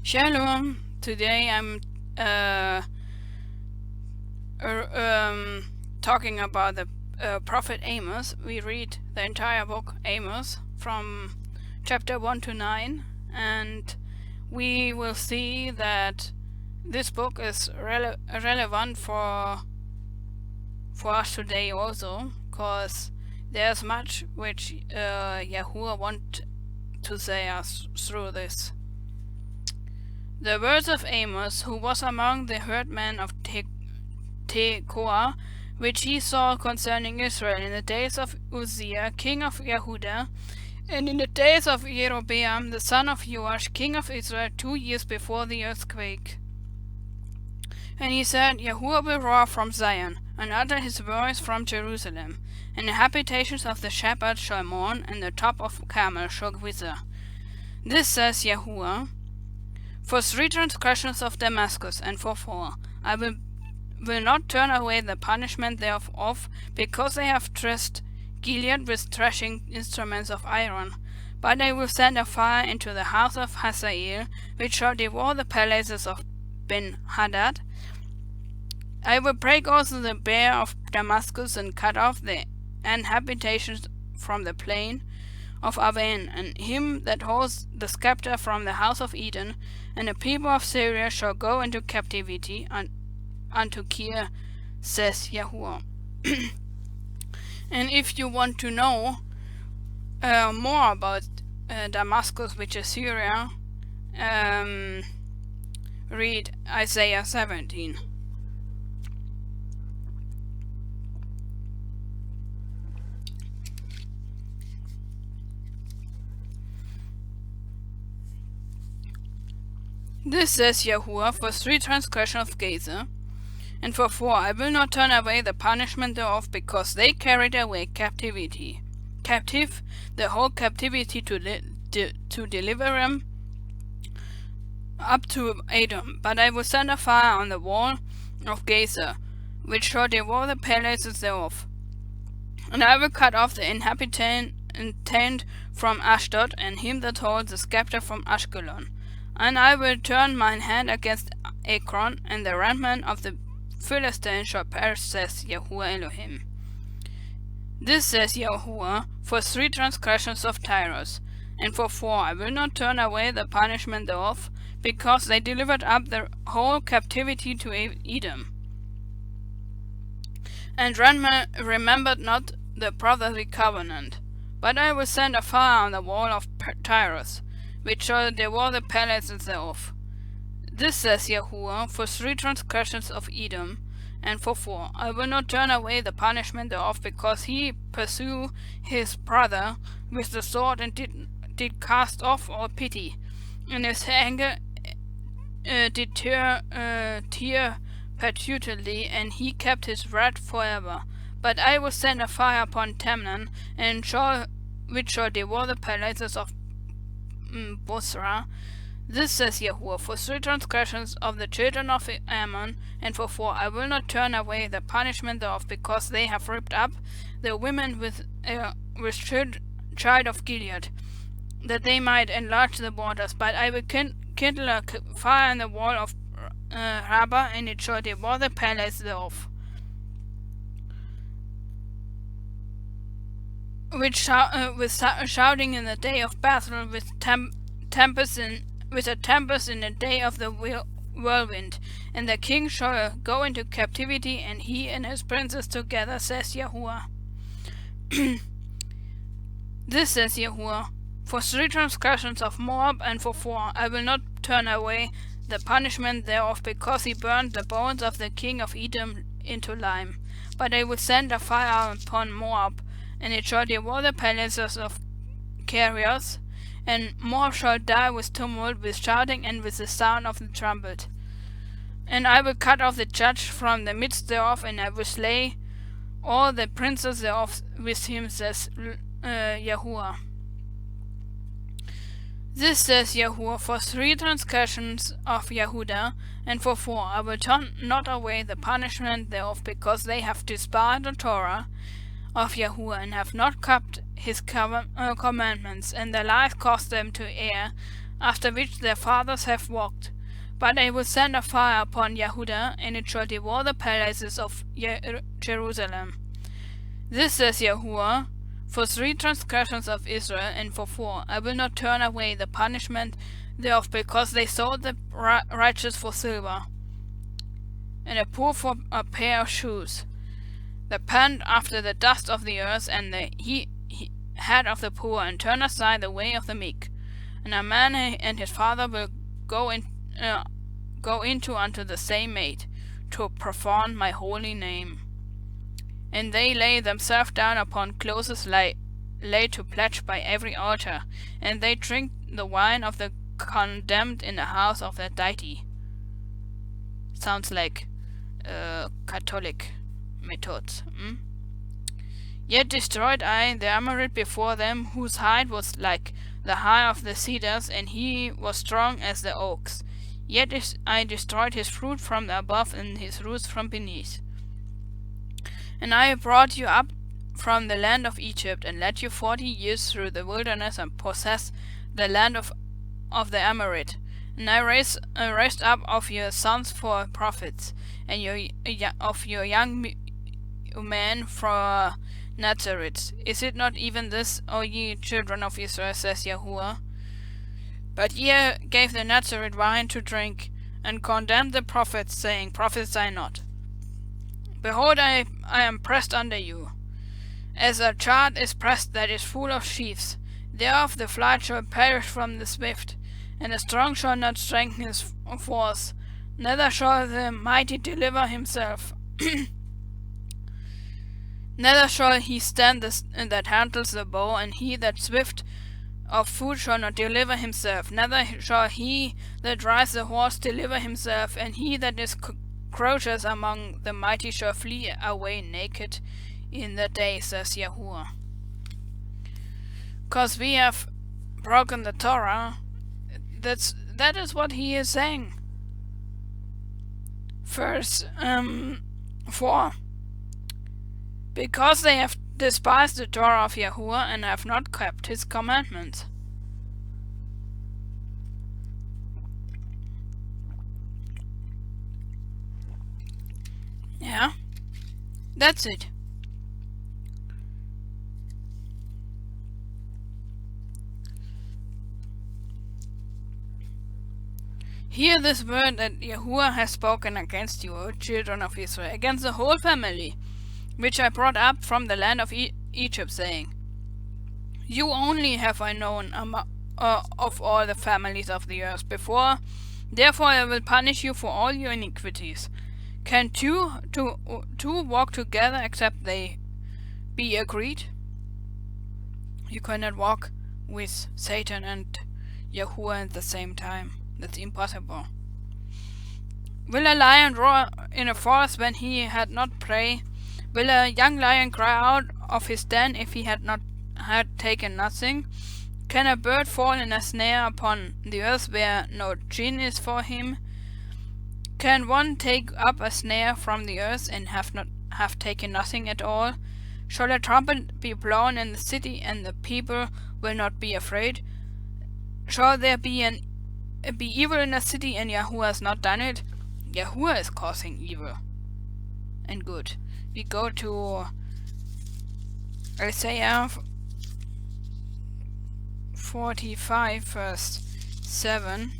Shalom. Today I'm talking about the prophet Amos. We read the entire book Amos from chapter 1 to 9, and we will see that this book is relevant for us today also, because there's much which Yahuwah want to say us through this. The words of Amos, who was among the herdmen of Tekoa, which he saw concerning Israel in the days of Uzziah, king of Yehudah, and in the days of Jeroboam, the son of Joash, king of Israel, 2 years before the earthquake. And he said, Yahuwah will roar from Zion, and utter his voice from Jerusalem, and the habitations of the shepherds shall mourn, and the top of Carmel shall wither. This says Yahuwah, for 3 transgressions of Damascus, and for 4, I will not turn away the punishment thereof, because they have dressed Gilead with threshing instruments of iron. But I will send a fire into the house of Hazael, which shall devour the palaces of Ben-Hadad. I will break also the bear of Damascus, and cut off the habitations from the plain of Aven, and him that holds the scepter from the house of Eden, and the people of Syria shall go into captivity unto Kir, says Yahuwah. And if you want to know more about Damascus, which is Syria, read Isaiah 17. This says Yahuwah, for 3 transgressions of Gaza, and for 4 I will not turn away the punishment thereof, because they carried away captive the whole captivity to deliver them up to Edom. But I will send a fire on the wall of Gaza, which shall devour the palaces thereof. And I will cut off the inhabitant from Ashdod, and him that holds the scepter from Ashkelon. And I will turn mine hand against Ekron, and the remnant of the Philistines shall perish, says Yahuwah Elohim. This says Yahuwah, for 3 transgressions of Tyrus, and for 4 I will not turn away the punishment thereof, because they delivered up the whole captivity to Edom, and remembered not the brotherly covenant. But I will send a fire on the wall of Tyrus, which shall devour the palaces thereof. This says Yahuwah, for 3 transgressions of Edom, and for 4 I will not turn away the punishment thereof, because he pursued his brother with the sword, and did cast off all pity, and his anger did tear perpetually, and he kept his wrath forever. But I will send a fire upon Temnan, which shall devour the palaces of Bosra. This says Yahuwah, for 3 transgressions of the children of Ammon, and for 4 I will not turn away the punishment thereof, because they have ripped up the women with child of Gilead, that they might enlarge the borders. But I will kindle a fire in the wall of Rabbah, and it shall devour the palace thereof. With shouting in the day of battle, with a tempest in the day of the whirlwind, and the king shall go into captivity, and he and his princes together, says Yahuwah. This says Yahuwah, for 3 transgressions of Moab, and for 4 I will not turn away the punishment thereof, because he burned the bones of the king of Edom into lime. But I will send a fire upon Moab, and it shall devour the palaces of Kerios, and Moab shall die with tumult, with shouting, and with the sound of the trumpet. And I will cut off the judge from the midst thereof, and I will slay all the princes thereof with him, says Yahuwah. This says Yahuwah, for 3 transgressions of Yehudah, and for 4 I will turn not away the punishment thereof, because they have despised the Torah of Yahuwah, and have not kept his commandments, and their life caused them to err after which their fathers have walked. But I will send a fire upon Yehudah, and it shall devour the palaces of Jerusalem. This says Yahuwah, for 3 transgressions of Israel, and for 4, I will not turn away the punishment thereof, because they sold the righteous for silver, and the poor for a pair of shoes. They pant after the dust of the earth, and the head of the poor, and turn aside the way of the meek. And a man and his father will go into unto the same maid, to profane my holy name. And they lay themselves down upon clothes laid to pledge by every altar, and they drink the wine of the condemned in the house of their deity. Sounds like Catholic methods. Yet destroyed I the Amorite before them, whose height was like the high of the cedars, and he was strong as the oaks. Yet I destroyed his fruit from the above, and his roots from beneath. And I brought you up from the land of Egypt, and led you 40 years through the wilderness, and possessed the land of the Amorite. And I raised up of your sons for prophets, and of your young men for Nazarites. Is it not even this, O ye children of Israel, says Yahuwah? But ye gave the Nazarite wine to drink, and condemned the prophets, saying, Prophesy not. Behold, I am pressed under you, as a chart is pressed that is full of sheaves. Thereof the flight shall perish from the swift, and the strong shall not strengthen his force, neither shall the mighty deliver himself. Neither shall he stand that handles the bow, and he that swift of foot shall not deliver himself, neither shall he that rides the horse deliver himself, and he that is crouches among the mighty shall flee away naked in the day, says Yahuwah. 'Cause we have broken the Torah, that is what he is saying. Verse 4. Because they have despised the Torah of Yahuwah, and have not kept his commandments. Yeah, that's it. Hear this word that Yahuwah has spoken against you, O children of Israel, against the whole family, which I brought up from the land of Egypt, saying, You only have I known of all the families of the earth before, therefore I will punish you for all your iniquities. Can two walk together except they be agreed? You cannot walk with Satan and Yahuwah at the same time. That's impossible. Will a lion roar in a forest when he had not prey? Will a young lion cry out of his den if he had taken nothing? Can a bird fall in a snare upon the earth where no gin is for him? Can one take up a snare from the earth and have taken nothing at all? Shall a trumpet be blown in the city, and the people will not be afraid? Shall there be evil in a city, and Yahuwah has not done it? Yahuwah is causing evil and good. We go to Isaiah 45 verse 7.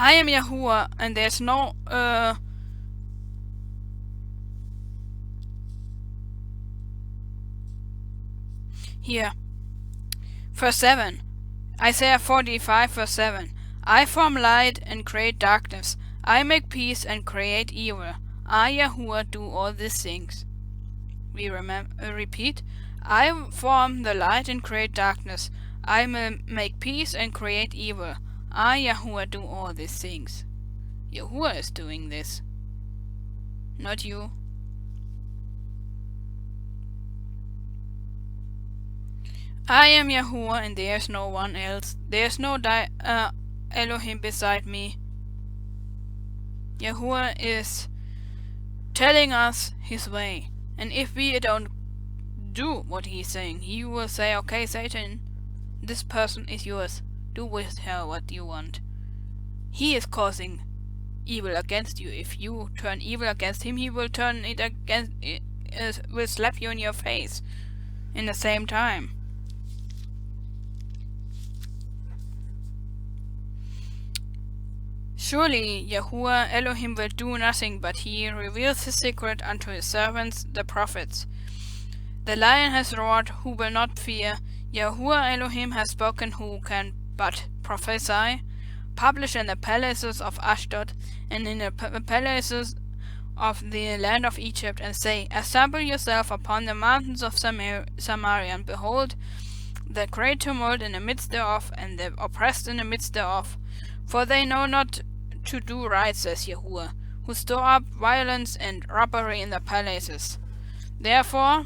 I am Yahuwah, and there's no here. Verse 7. Isaiah 45 verse 7. I form light and create darkness. I make peace and create evil. I, Yahuwah, do all these things. We repeat. I form the light and create darkness. I make peace and create evil. I, Yahuwah, do all these things. Yahuwah is doing this, not you. I am Yahuwah, and there is no one else. There is no Elohim beside me. Yahuwah is telling us his way, and if we don't do what he's saying. He will say, okay, Satan, this person is yours. Do with her what you want. He is causing evil against you. If you turn evil against him, he will turn it against, will slap you in your face in the same time. Surely Yahuwah Elohim will do nothing, but he reveals his secret unto his servants, the prophets. The lion has roared, who will not fear? Yahuwah Elohim has spoken, who can but prophesy? Publish in the palaces of Ashdod, and in the palaces of the land of Egypt, and say, assemble yourself upon the mountains of Samaria, and behold the great tumult in the midst thereof, and the oppressed in the midst thereof. For they know not to do right, says Yahuwah, who store up violence and robbery in the palaces. Therefore,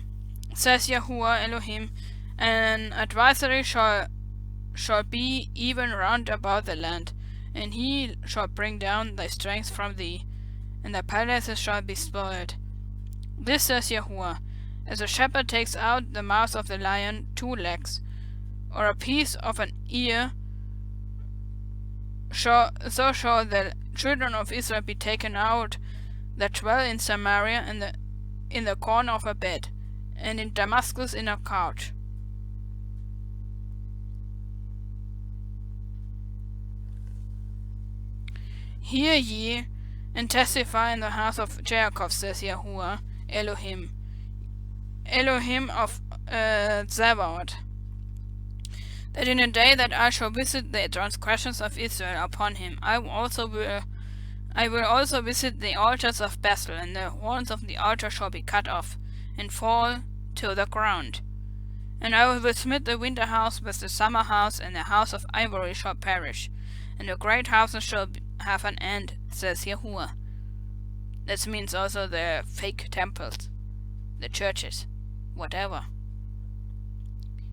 says Yahuwah Elohim, an advisory shall be even round about the land, and he shall bring down thy strength from thee, and the palaces shall be spoiled. This says Yahuwah, as a shepherd takes out the mouth of the lion 2 legs, or a piece of an ear, so shall the children of Israel be taken out that dwell in Samaria, and in the corner of a bed, and in Damascus in a couch. Hear ye, and testify in the house of Jacob, says Yahuwah Elohim, Elohim of Zebaoth, that in the day that I shall visit the transgressions of Israel upon him, I will also visit the altars of Bethel, and the horns of the altar shall be cut off, and fall to the ground. And I will smite the winter house with the summer house, and the house of ivory shall perish, and the great houses shall have an end, says Yahuwah. This means also the fake temples, the churches, whatever.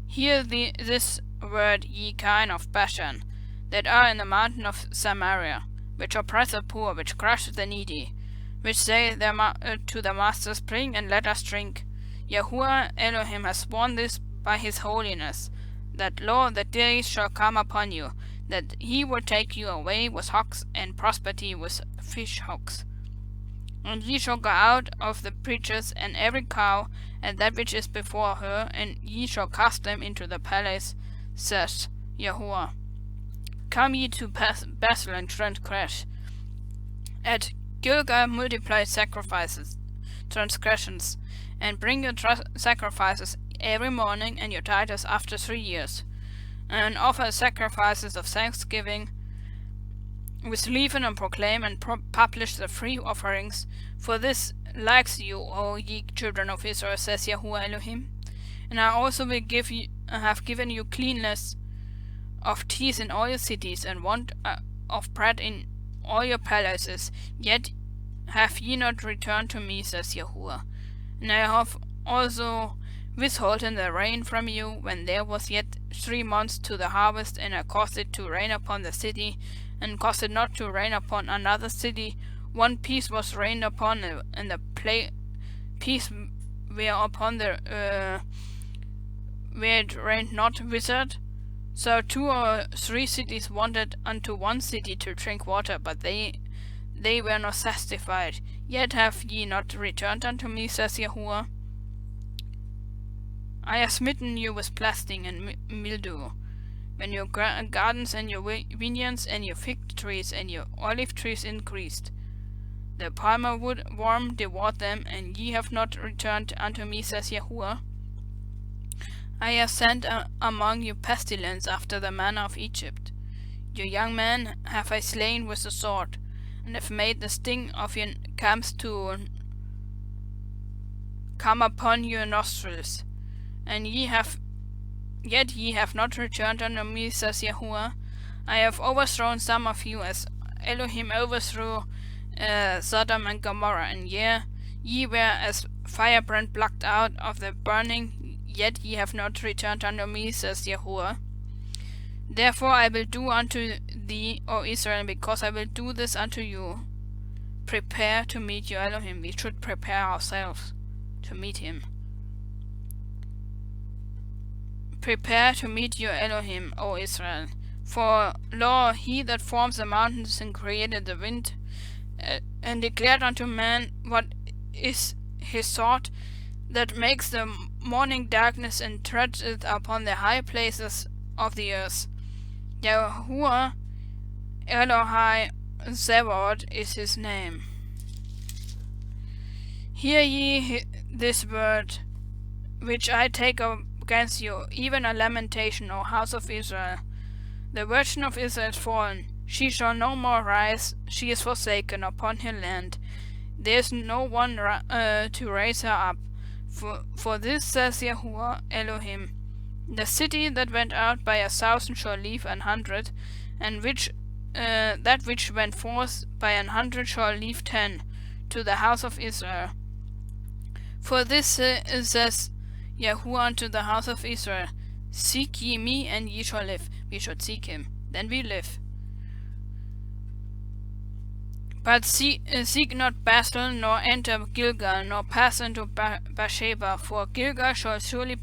Hear this word, ye kine of Bashan, that are in the mountain of Samaria, which oppress the poor, which crush the needy, which say to the masters, bring and let us drink. Yahuwah Elohim has sworn this by his holiness, that lo, the days shall come upon you, that he will take you away with hawks, and prosperity with fish hawks. And ye shall go out of the breaches, and every cow, and that which is before her, and ye shall cast them into the palace, says Yahuwah. Come ye to Bethel and transgress. At Gilgal multiply sacrifices, transgressions, and bring your sacrifices every morning, and your tithes after 3 years, and offer sacrifices of thanksgiving with leaven, and proclaim and publish the free offerings. For this likes you, O ye children of Israel, says Yahuwah Elohim. And I also will have given you cleanness of teeth in all your cities, and want of bread in all your palaces. Yet have ye not returned to me, says Yahuwah. And I have also withholden the rain from you, when there was yet 3 months to the harvest, and I caused it to rain upon the city, and caused it not to rain upon another city. 1 piece was rained upon, and the piece whereupon where it rained not withered. So 2 or 3 cities wanted unto 1 city to drink water, but they were not satisfied. Yet have ye not returned unto me, says Yahuwah. I have smitten you with blasting and mildew, when your gardens and your vineyards and your fig trees and your olive trees increased. The palmer wood worm devoured them, and ye have not returned unto me, says Yahuwah. I have sent among you pestilence after the manner of Egypt. Your young men have I slain with the sword, and have made the sting of your camps to come upon your nostrils. And yet ye have not returned unto me, says Yahuwah. I have overthrown some of you, as Elohim overthrew Sodom and Gomorrah, and ye were as firebrand plucked out of the burning, yet ye have not returned unto me, says Yahuwah. Therefore I will do unto thee, O Israel, because I will do this unto you. Prepare to meet your Elohim. We should prepare ourselves to meet him. prepare to meet your Elohim, O Israel. For lo, he that forms the mountains and created the wind, and declared unto man what is his thought, that makes the morning darkness and treads it upon the high places of the earth. YAHUAH Elohai Zebaoth is his name. Hear ye this word which I take against you, even a lamentation, O house of Israel. The virgin of Israel is fallen, she shall no more rise, she is forsaken upon her land. There is no one to raise her up. For this says YAHUAH Elohim, the city that went out by 1,000 shall leave 100, and that which went forth by 100 shall leave 10, to the house of Israel. For this says YAHUAH unto the house of Israel, seek ye me, and ye shall live. We should seek him, then we live. But seek not Bethel, nor enter Gilgal, nor pass into Beersheba, for Gilgal shall surely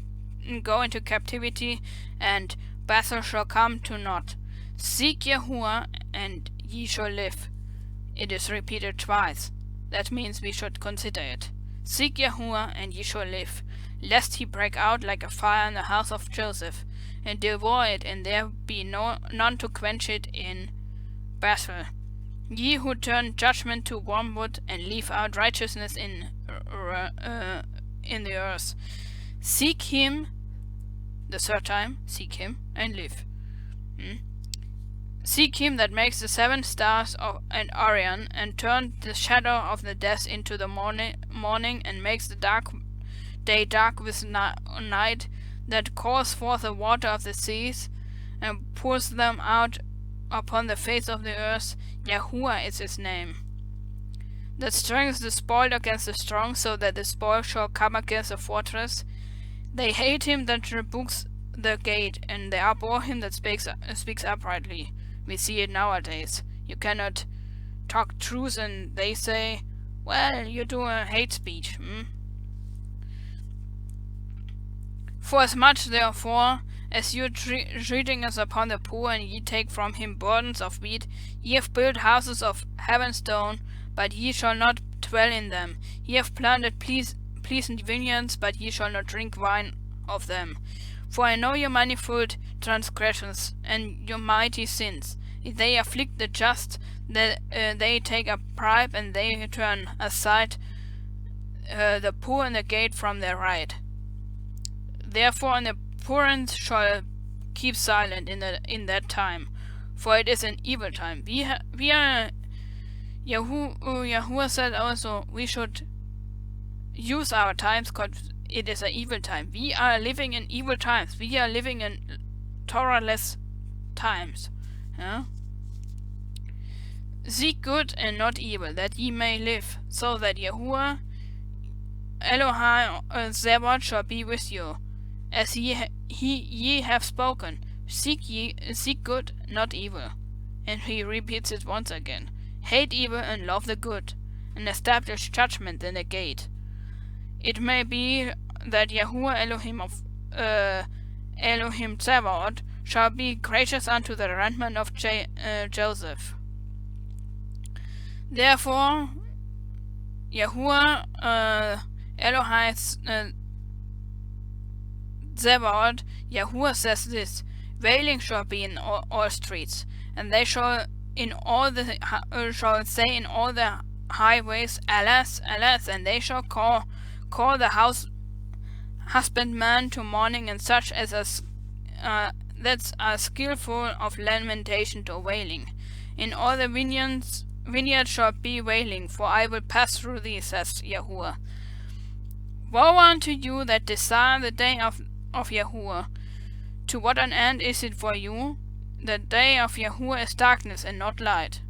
go into captivity, and Bethel shall come to naught. Seek YAHUAH, and ye shall live. It is repeated twice. That means we should consider it. Seek YAHUAH, and ye shall live, lest he break out like a fire in the house of Joseph, and devour it, and there be none to quench it in Bethel. Ye who turn judgment to wormwood, and leave out righteousness in the earth. Seek him, the third time, seek him, and live. Seek him that makes the 7 stars and Orion, and turned the shadow of the death into the morning, and makes the day dark with night, that calls forth the water of the seas, and pours them out upon the face of the earth. YAHUAH is his name. That strengthens the spoiled against the strong, so that the spoil shall come against the fortress. They hate him that rebukes the gate, and they abhor him that speaks uprightly. We see it nowadays. You cannot talk truth, and they say, well, you do a hate speech. For as much, therefore, as you treating us upon the poor, and ye take from him burdens of wheat, ye have built houses of heaven stone, but ye shall not dwell in them. Ye have planted pleasant vineyards, but ye shall not drink wine of them. For I know your manifold transgressions, and your mighty sins. They afflict the just, that they take a bribe, and they turn aside the poor and the gate from their right. Therefore an abhorrent shall keep silent in that time, for it is an evil time. YAHUAH said also, we should use our times, because it is an evil time. We are living in evil times. We are living in Torahless times. Seek good and not evil, that ye may live, so that YAHUAH Elohai Zebaoth shall be with you. As ye have spoken, seek good, not evil. And he repeats it once again. Hate evil and love the good, and establish judgment in the gate. It may be that YAHUAH Elohim of Elohim Zebaoth shall be gracious unto the remnant of Joseph. Therefore, YAHUAH Elohai Zebaoth, YAHUAH says this: wailing shall be in all streets, and they shall say in all the highways, alas, alas, and they shall call the husbandman to mourning, and such as that are skillful of lamentation to wailing. In all the vineyards shall be wailing, for I will pass through thee, says YAHUAH. Woe unto you that desire the day of YAHUAH. To what an end is it for you? The day of YAHUAH is darkness and not light.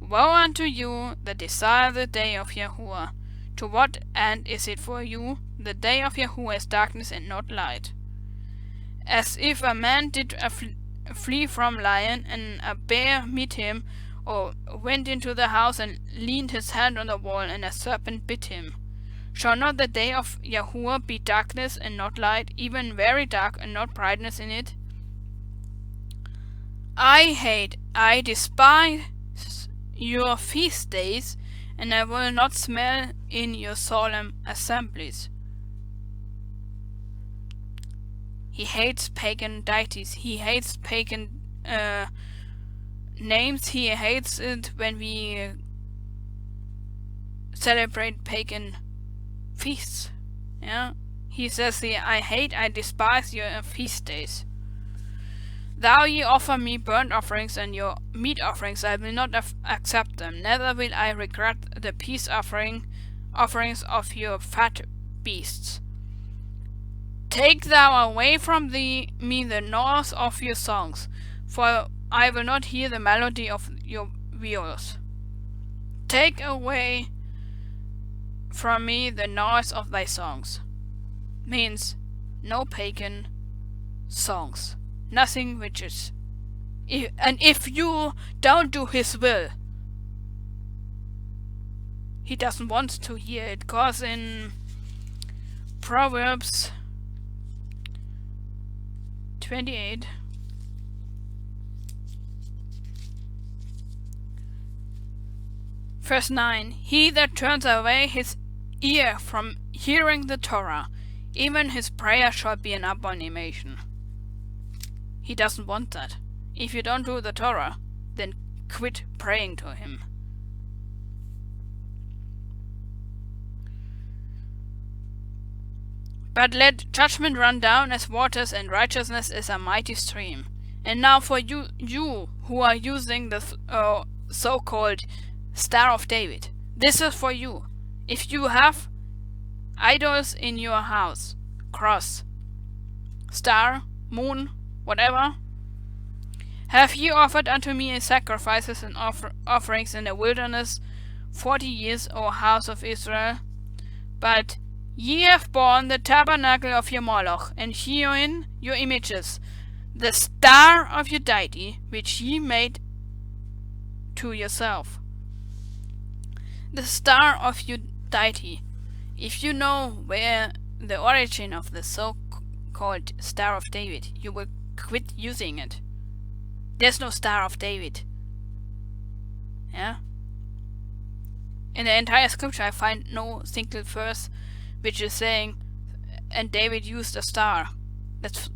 Woe unto you that desire the day of YAHUAH. To what end is it for you? The day of YAHUAH is darkness and not light. As if a man did flee from lion, and a bear meet him, or went into the house and leaned his hand on the wall, and a serpent bit him. Shall not the day of YAHUAH be darkness and not light, even very dark and not brightness in it? I despise your feast days, and I will not smell in your solemn assemblies. He hates pagan deities. He hates pagan names. He hates it when we celebrate pagan feasts. Yeah, he says here, I despise your feast days. Thou ye offer me burnt offerings and your meat offerings, I will not accept them. Neither will I regret the peace offerings of your fat beasts. Take thou away from me the noise of your songs, for I will not hear the melody of your viols. Take away from me the noise of thy songs. Means no pagan songs. Nothing which is... And if you don't do his will, he doesn't want to hear it, because in Proverbs 28 verse 9, he that turns away his ear from hearing the Torah, even his prayer shall be an abomination. He doesn't want that. If you don't do the Torah, then quit praying to him. But let judgment run down as waters, and righteousness as a mighty stream. And now for you who are using the so-called Star of David, this is for you. If you have idols in your house, cross, star, moon, whatever, have ye offered unto me sacrifices and offerings in the wilderness 40 years, O house of Israel? But ye have borne the tabernacle of your Moloch, and herein your images, the star of your deity, which ye made to yourself. The star of your deity. If you know where the origin of the so-called Star of David, you will quit using it. There's no Star of David. Yeah? In the entire scripture I find no single verse which is saying, and David used a star. That's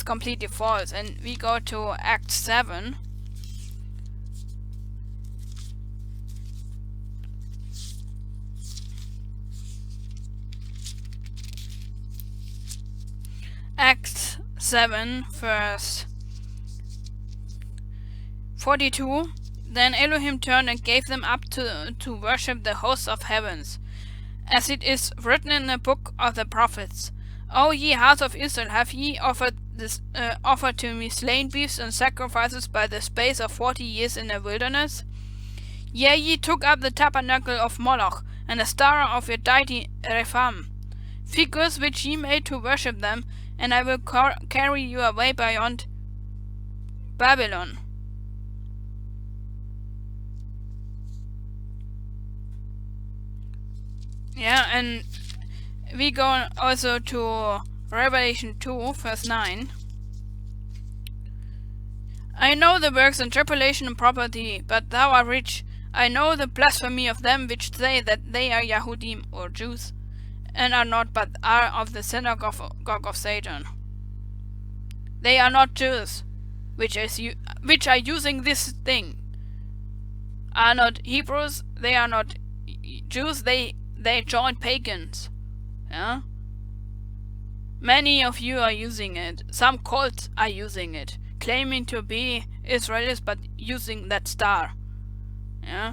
completely false. And we go to Acts 7. Acts 7 verse 42. Then Elohim turned and gave them up to worship the hosts of heavens, as it is written in the book of the prophets. O ye house of Israel, have ye offered to me slain beasts and sacrifices by the space of 40 years in the wilderness? Yea, ye took up the tabernacle of Moloch, and the star of your deity Rephaim, figures which ye made to worship them, and I will carry you away beyond Babylon. Yeah, and we go also to Revelation 2, verse 9. I know the works and tribulation and poverty, but thou art rich. I know the blasphemy of them which say that they are Yahudim, or Jews, and are not, but are of the synagogue of Satan. They are not Jews, which are using this thing. Are not Hebrews, they are not Jews, they join pagans. Yeah? Many of you are using it. Some cults are using it, claiming to be Israelis but using that star. Yeah?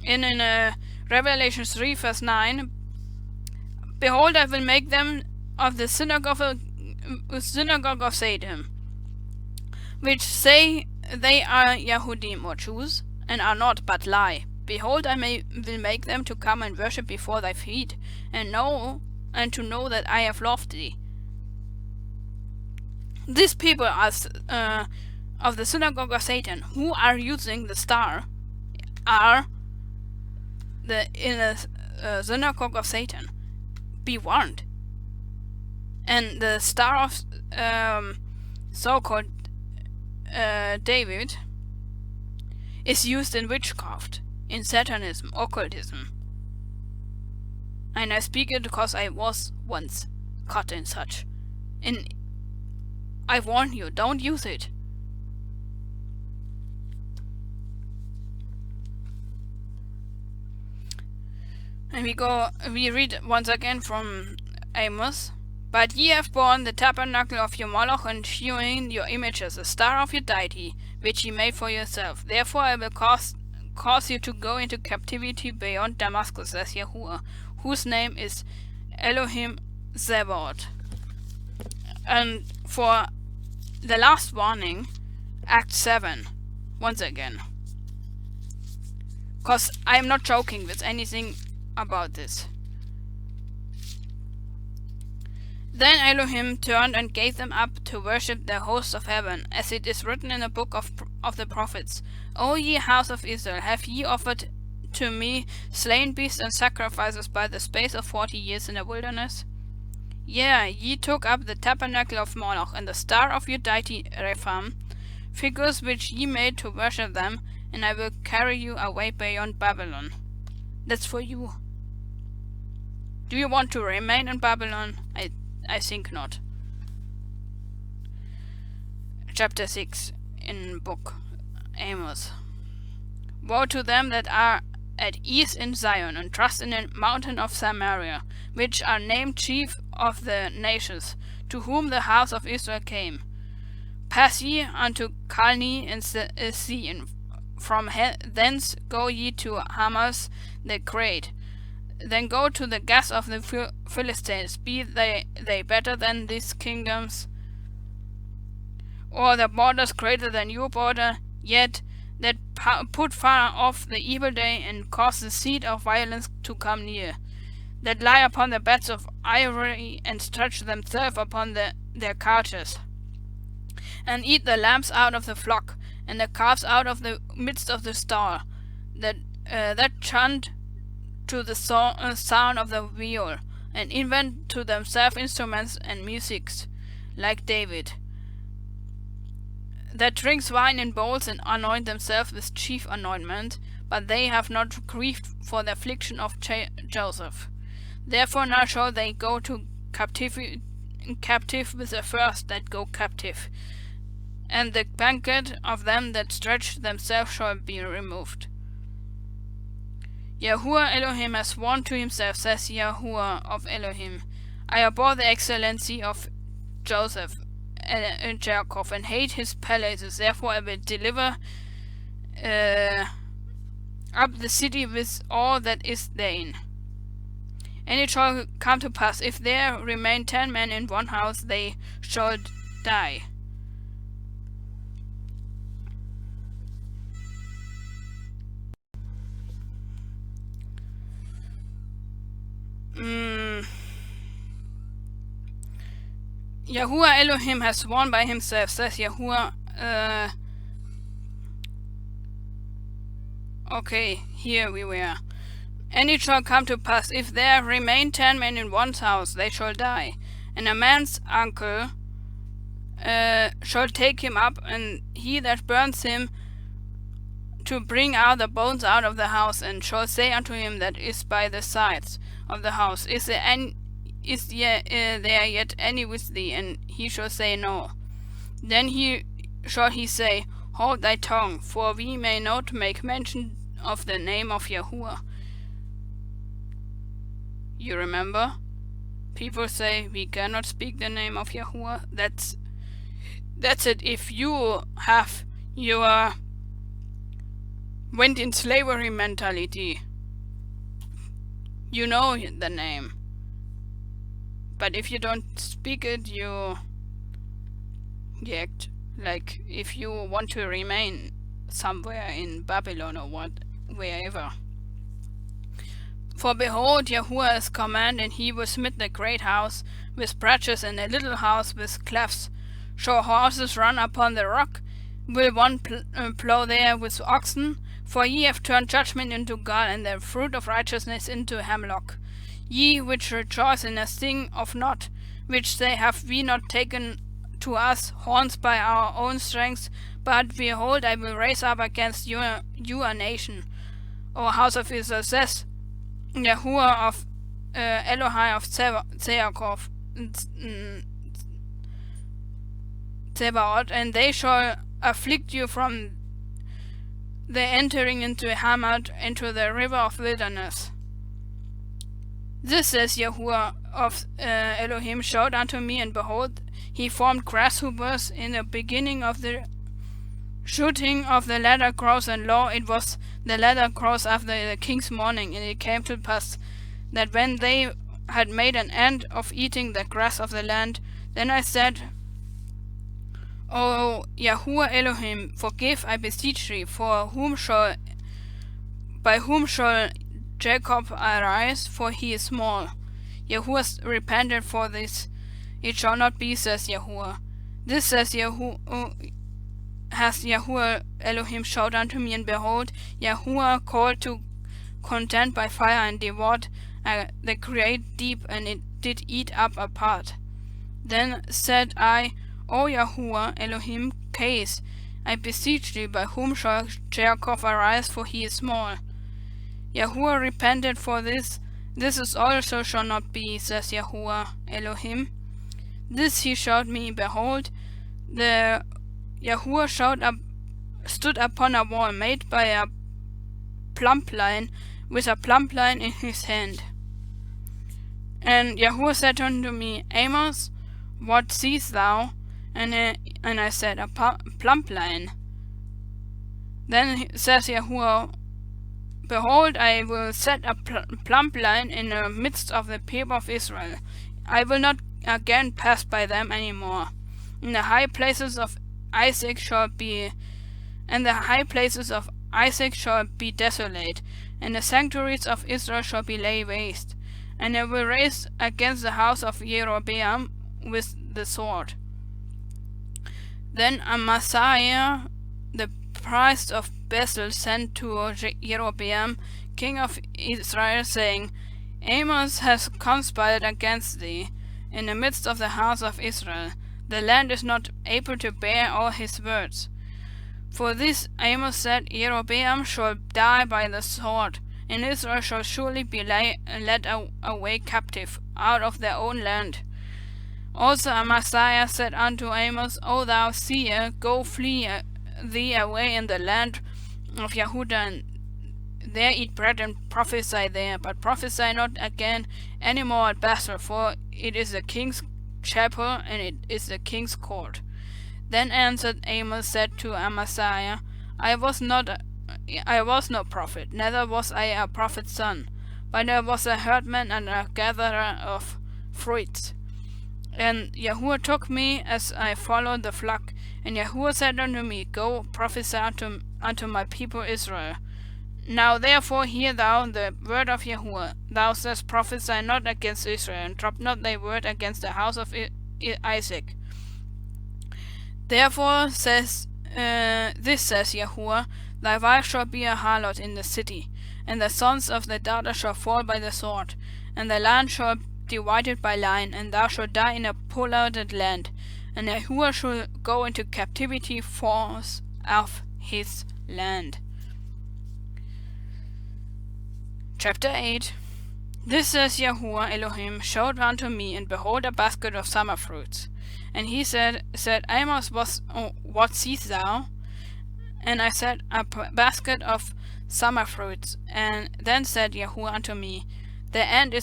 In Revelation 3 verse 9, behold, I will make them of the synagogue of Satan, which say they are Yahudim, or Jews, and are not, but lie. Behold, I will make them to come and worship before thy feet, and to know that I have loved thee. These people are of the synagogue of Satan, who are using the star, are the synagogue of Satan. Be warned. And the star of so-called David is used in witchcraft, in Satanism, occultism. And I speak it because I was once caught in such. And I warn you, don't use it. And we read once again from Amos. But ye have borne the tabernacle of your Moloch, and hewn your images, the star of your deity, which ye made for yourself. Therefore I will cause you to go into captivity beyond Damascus, says YAHUAH, whose name is Elohim Zebaoth. And for the last warning, Act 7, once again. Because I am not joking with anything about this. Then Elohim turned and gave them up to worship the hosts of heaven, as it is written in the book of the prophets. O ye house of Israel, have ye offered to me slain beasts and sacrifices by the space of 40 years in the wilderness? Yea, ye took up the tabernacle of Moloch, and the star of your deity Rephaim, figures which ye made to worship them, and I will carry you away beyond Babylon. That's for you. Do you want to remain in Babylon? I think not. Chapter 6 in book Amos. Woe to them that are at ease in Zion, and trust in the mountain of Samaria, which are named chief of the nations, to whom the house of Israel came. Pass ye unto Calne and see, and from thence go ye to Hamath the great. Then go to the Gath of the Philistines. Be they better than these kingdoms, or the borders greater than your border? Yet that put far off the evil day, and cause the seed of violence to come near, that lie upon the beds of ivory, and stretch themselves upon their couches, and eat the lambs out of the flock, and the calves out of the midst of the stall, that chant to the sound of the viol, and invent to themselves instruments and musics, like David, that drinks wine in bowls, and anoint themselves with chief anointment, but they have not grieved for the affliction of Joseph. Therefore now shall they go to captive with the first that go captive, and the banquet of them that stretch themselves shall be removed. YAHUAH Elohim has sworn to himself, says YAHUAH of Elohim. I abhor the excellency of Joseph and Jacob, and hate his palaces. Therefore I will deliver up the city with all that is therein. And it shall come to pass, if there remain 10 men in one house, they shall die. YAHUAH Elohim has sworn by himself, says YAHUAH. Okay, here we were. And it shall come to pass, if there remain 10 men in one house, they shall die. And a man's uncle shall take him up, and he that burns him, to bring out the bones out of the house, and shall say unto him that is by the sides of the house, Is there yet any with thee? And he shall say, No. Then shall he say, Hold thy tongue, for we may not make mention of the name of YAHUAH. You remember? People say we cannot speak the name of YAHUAH. That's it. If you have your went in slavery mentality, you know the name. But if you don't speak it, you act like if you want to remain somewhere in Babylon or wherever. For behold, YAHUAH is command, and he will smite the great house with branches, and a little house with clefts. Shall horses run upon the rock? Will one plow there with oxen? For ye have turned judgment into gall, and the fruit of righteousness into hemlock. Ye which rejoice in a thing of naught, which they have we not taken to us horns by our own strength, but behold, I will raise up against you a nation, O house of Israel, says YAHUAH of Elohai of Tsebaot, and they shall afflict you from the entering into Hamath, into the river of wilderness. This says YAHUAH of Elohim, showed unto me, and behold, he formed grasshoppers in the beginning of the shooting of the latter crows, and lo, it was the latter crows after the king's mourning. And it came to pass that when they had made an end of eating the grass of the land, then I said, O YAHUAH Elohim, forgive, I beseech thee, by whom shall Jacob arise, for he is small. YAHUAH repented for this, it shall not be, says YAHUAH. This says has YAHUAH Elohim showed unto me, and behold, YAHUAH called to contend by fire, and devoured the great deep, and it did eat up a part. Then said I, O YAHUAH Elohim, case, I beseech thee, by whom shall Jacob arise, for he is small. YAHUAH repented for this is also shall not be, says YAHUAH Elohim. This he showed me, behold, the YAHUAH stood upon a wall made by a plumb line, with a plumb line in his hand. And YAHUAH said unto me, Amos, what seest thou? And I said, a plumb line. Then says YAHUAH, behold, I will set a plumb line in the midst of the people of Israel. I will not again pass by them any more. And the high places of Isaac shall be desolate, and the sanctuaries of Israel shall be laid waste. And I will raise against the house of Jeroboam with the sword. Then Amaziah the priest of Bethel sent to Jeroboam, king of Israel, saying, Amos has conspired against thee in the midst of the house of Israel. The land is not able to bear all his words. For this Amos said, Jeroboam shall die by the sword, and Israel shall surely be led away captive out of their own land. Also Amaziah said unto Amos, O thou seer, go flee thee away in the land of Yehudah, and there eat bread and prophesy there, but prophesy not again any more at Bethel, for it is the king's chapel, and it is the king's court. Then answered Amos, said to Amaziah, I was no prophet, neither was I a prophet's son, but I was a herdman and a gatherer of fruits. And YAHUAH took me as I followed the flock, and YAHUAH said unto me, Go prophesy unto my people Israel. Now therefore hear thou the word of YAHUAH. Thou sayest, prophesy not against Israel, and drop not thy word against the house of Isaac. Therefore says YAHUAH, thy wife shall be a harlot in the city, and the sons of thy daughter shall fall by the sword, and the land shall be divided by line, and thou shalt die in a polluted land, and YAHUAH shall go into captivity forth of his land. Chapter 8. This says YAHUAH Elohim showed unto me, and behold, a basket of summer fruits. And he said, Amos, what seest thou? And I said, a basket of summer fruits. And then said YAHUAH unto me, the end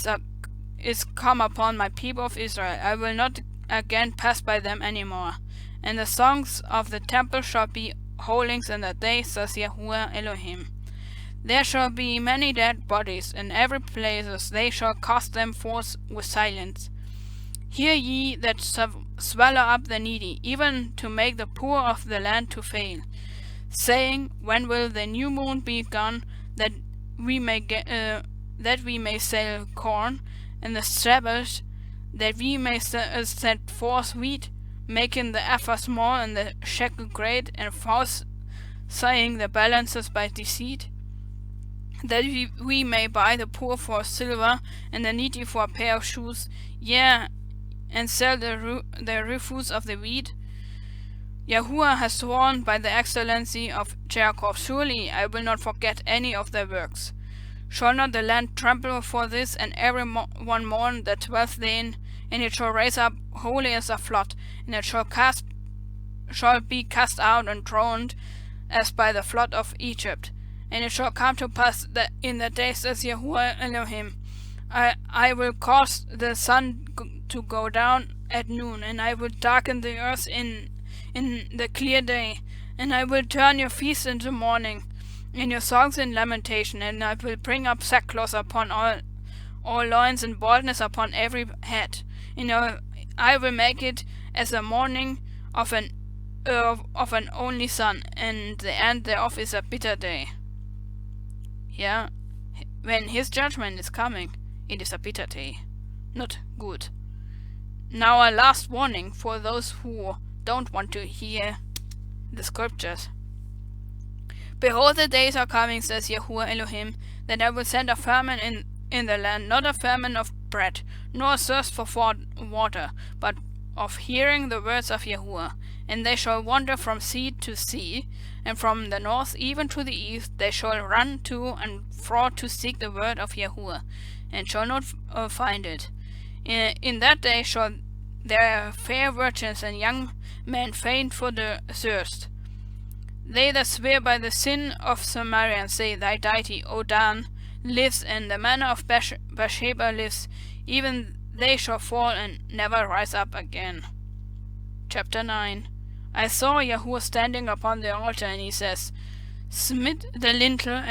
is come upon my people of Israel. I will not again pass by them any more. And the songs of the temple shall be holings in the day, says YAHUAH Elohim. There shall be many dead bodies in every place, they shall cast them forth with silence. Hear ye that swallow up the needy, even to make the poor of the land to fail, saying, When will the new moon be gone, that we may sell corn, and the Sabbath, that we may set forth wheat, making the ephah small and the shekel great, and false saying the balances by deceit, that we may buy the poor for silver, and the needy for a pair of shoes, yea, and sell the refuse of the wheat? YAHUAH has sworn by the excellency of Jacob, surely I will not forget any of their works. Shall not the land tremble for this, and every one mourn that dwells therein? And it shall rise up wholly as a flood, and it shall be cast out and drowned as by the flood of Egypt. And it shall come to pass that in the days, says YAHUAH Elohim, I will cause the sun to go down at noon, and I will darken the earth in the clear day, and I will turn your feasts into mourning, and your songs in lamentation, and I will bring up sackcloth upon all loins, and baldness upon every head, and I will make it as a mourning of an only son, and the end thereof is a bitter day. Yeah, when his judgment is coming, it is a bitter day, not good. Now a last warning for those who don't want to hear the scriptures. Behold, the days are coming, says YAHUAH Elohim, that I will send a famine in the land, not a famine of bread, nor a thirst for water, but of hearing the words of YAHUAH. And they shall wander from sea to sea, and from the north even to the east. They shall run to and fro to seek the word of YAHUAH, and shall not find it. In that day shall there fair virgins and young men faint for the thirst. They that swear by the sin of Samaria and say, Thy deity, O Dan, lives, and the manner of Bathsheba lives, even they shall fall and never rise up again. Chapter 9. I saw YAHUAH standing upon the altar, and he says, Smite the lintel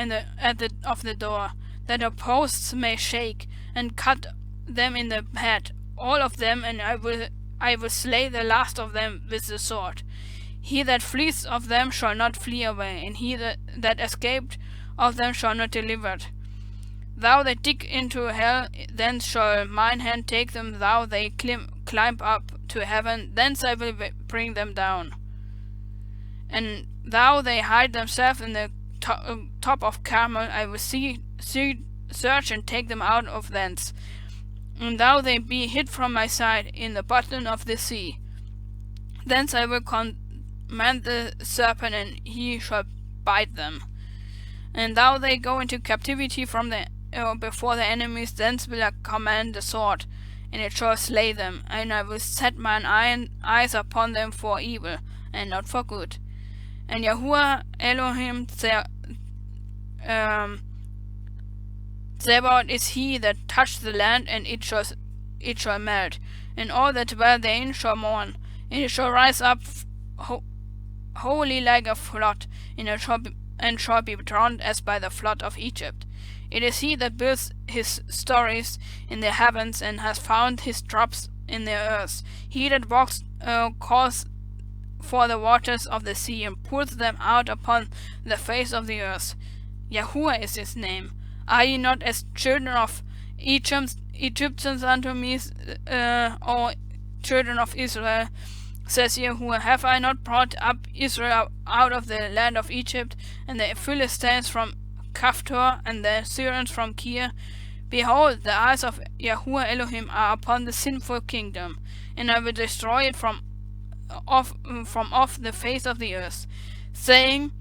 of the door, that the posts may shake, and cut them in the head, all of them, and I will slay the last of them with the sword. He that flees of them shall not flee away, and he that escaped of them shall not deliver. Thou that dig into hell, then shall mine hand take them. Thou they climb up to heaven, thence I will bring them down. And thou they hide themselves in the top of Carmel, I will search and take them out of thence. And thou they be hid from my sight in the bottom of the sea. Thence I will command the serpent, and he shall bite them. And thou they go into captivity from before the enemies, thence will I command the sword, and it shall slay them. And I will set mine eyes upon them for evil, and not for good. And YAHUAH Elohim Zebaoth is he that touched the land, and it shall melt, and all that dwell therein shall mourn, and it shall rise up wholly like a flood, and it shall be drowned as by the flood of Egypt. It is he that builds his stories in the heavens, and has found his drops in the earth. He that walks calls for the waters of the sea, and pours them out upon the face of the earth. YAHUAH is his name. Are ye not as children of Egyptians unto me, O children of Israel? Says YAHUAH, have I not brought up Israel out of the land of Egypt, and the Philistines from Caphtor, and the Syrians from Kir? Behold, the eyes of YAHUAH Elohim are upon the sinful kingdom, and I will destroy it from off the face of the earth, saying,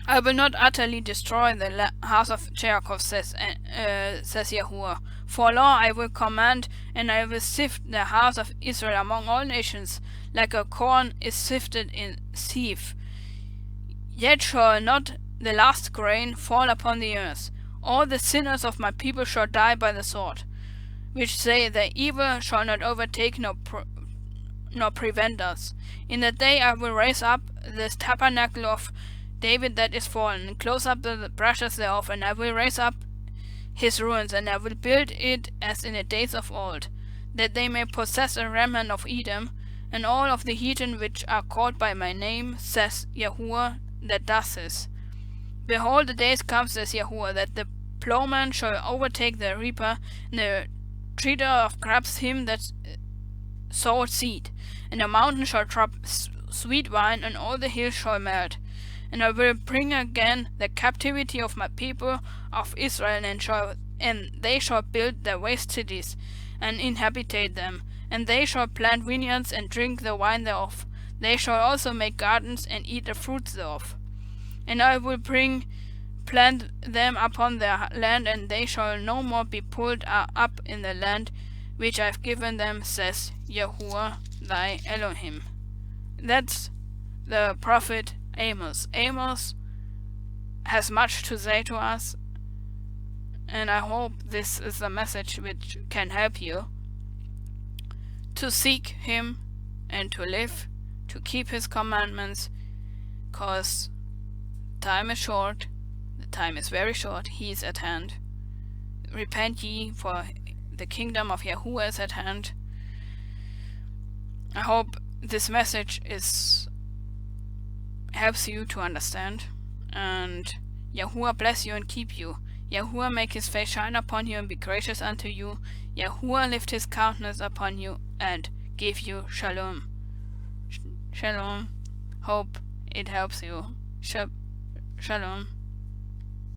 I will not utterly destroy the house of Jacob, says YAHUAH. For law I will command, and I will sift the house of Israel among all nations, like a corn is sifted in sieve. Yet shall not the last grain fall upon the earth. All the sinners of my people shall die by the sword, which say, the evil shall not overtake nor prevent us. In that day I will raise up this tabernacle of David that is fallen, and close up the brashes thereof, and I will raise up his ruins, and I will build it as in the days of old, that they may possess a remnant of Edom, and all of the heathen which are called by my name, says YAHUAH that does this. Behold, the days come, says YAHUAH, that the plowman shall overtake the reaper, and the treader of grapes him that sowed seed, and the mountain shall drop sweet wine, and all the hills shall melt. And I will bring again the captivity of my people of Israel, and they shall build their waste cities, and inhabitate them. And they shall plant vineyards, and drink the wine thereof. They shall also make gardens, and eat the fruits thereof. And I will plant them upon their land, and they shall no more be pulled up in the land which I have given them, says YAHUAH thy Elohim. That's the prophet Amos. Amos has much to say to us, and I hope this is a message which can help you to seek him and to live, to keep his commandments, because time is short, the time is very short, he is at hand. Repent ye, for the kingdom of YAHUAH is at hand. I hope this message helps you to understand, and YAHUAH bless you and keep you. YAHUAH make his face shine upon you and be gracious unto you. YAHUAH lift his countenance upon you and give you shalom. Shalom. Hope it helps you. Shalom.